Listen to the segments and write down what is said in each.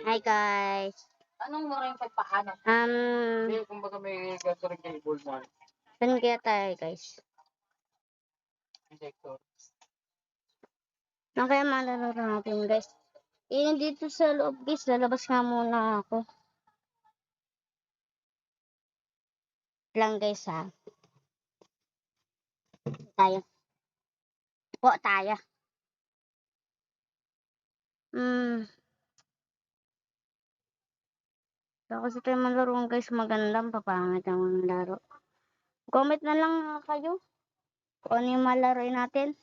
Hi guys. Anong mga yung pagpahanap? Hindi, kumbaga may ganito rin cable mo. saan kaya tayo guys? Injector. Ano kaya malalaro natin guys? Dito sa loob guys, lalabas nga muna ako. Lang guys ha. Tayo. Po tayo. So, kasi tayo malaro guys, magandang papangit ang laro. Comment na lang kayo kung ano yung malaroin natin.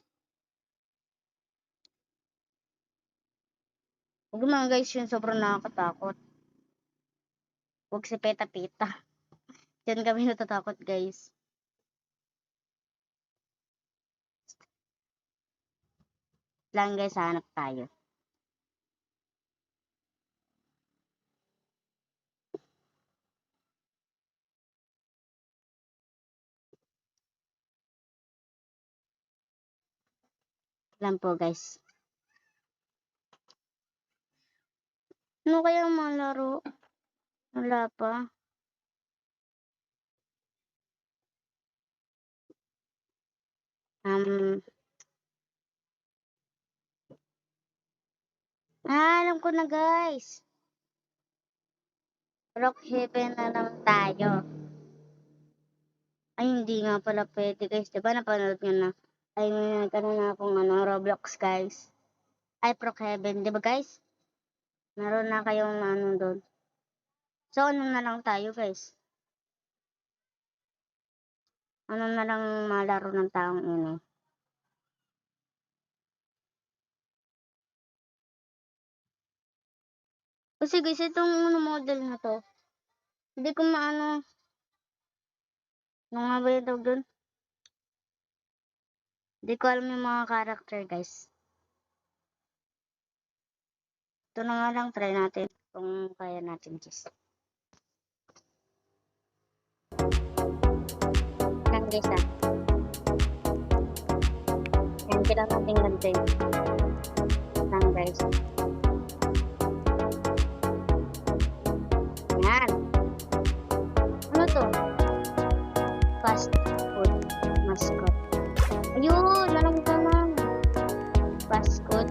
Huwag mga guys yun, sobrang nakakatakot. Huwag si Peta-Peta. Diyan kami natatakot guys. Lang guys, hanap tayo. Lang po guys. Ano kaya malaro? Wala pa. Alam ko na guys. Brookhaven na lang tayo. Ay, hindi nga pala pwede guys. Diba napanood nyo na? Ay, may nagkaroon na akong Roblox guys. Ay, Brookhaven. Diba guys? Naroon na kayong doon. So, ano na lang tayo guys? Ano na lang malaro ng taong ini? Kasi guys, itong model na to, hindi ko maano. Ano nga ba yung tawag doon? Hindi ko alam yung mga character guys. Ito na nga lang, try natin kung kaya natin guys. Lang guys ha. Yan, kailangan natin gantin. Lang guys. Yan. Ano to? Fast food mascot. Ayun, alam ko na. Fast food,